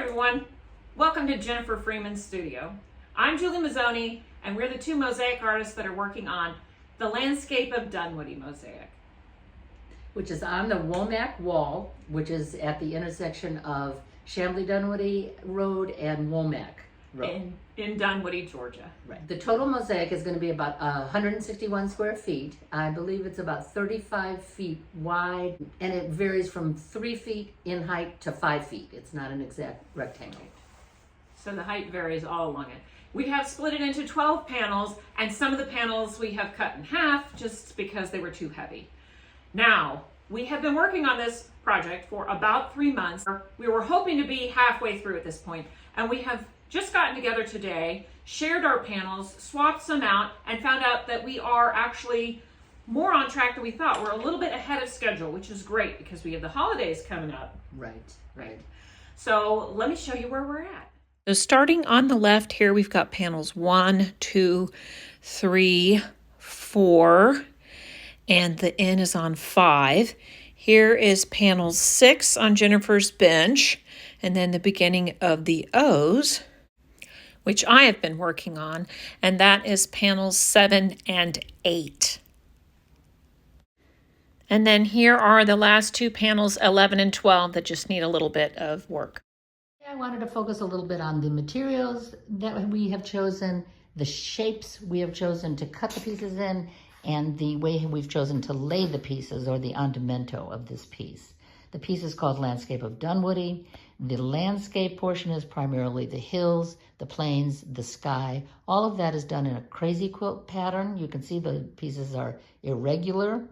everyone. Welcome to Jennifer Freeman's studio. I'm Julie Mazzoni, and we're the two mosaic artists that are working on the Landscape of Dunwoody Mosaic, which is on the Womack Wall, which is at the intersection of Chambly-Dunwoody Road and Womack Road. In Dunwoody, Georgia. Right. The total mosaic is going to be about 161 square feet. I believe it's about 35 feet wide, and it varies from 3 feet in height to 5 feet. It's not an exact rectangle. So the height varies all along it. We have split it into 12 panels, and some of the panels we have cut in half just because they were too heavy. Now, we have been working on this project for about 3 months. We were hoping to be halfway through at this point, and we have just gotten together today, shared our panels, swapped some out, and found out that we are actually more on track than we thought. We're a little bit ahead of schedule, which is great because we have the holidays coming up. Right. So let me show you where we're at. So starting on the left here, we've got panels 1, 2, 3, 4, and the N is on 5. Here is panel 6 on Jennifer's bench, and then the beginning of the O's, which I have been working on, and that is panels 7 and 8. And then here are the last two panels, 11 and 12, that just need a little bit of work. I wanted to focus a little bit on the materials that we have chosen, the shapes we have chosen to cut the pieces in, and the way we've chosen to lay the pieces, or the andamento of this piece. The piece is called Landscape of Dunwoody. The landscape portion is primarily the hills, the plains, the sky. All of that is done in a crazy quilt pattern. You can see the pieces are irregular.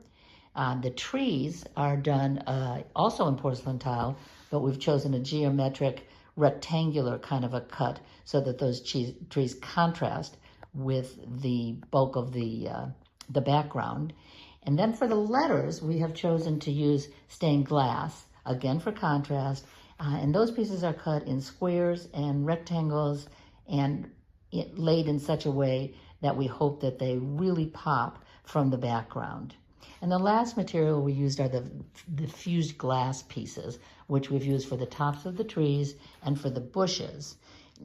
The trees are done also in porcelain tile, but we've chosen a geometric rectangular kind of a cut so that those trees contrast with the bulk of the background. And then for the letters, we have chosen to use stained glass, again for contrast, and those pieces are cut in squares and rectangles and laid in such a way that we hope that they really pop from the background. And the last material we used are the fused glass pieces, which we've used for the tops of the trees and for the bushes.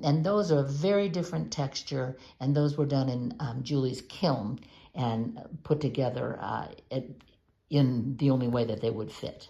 And those are a very different texture, and those were done in Julie's kiln and put together in the only way that they would fit.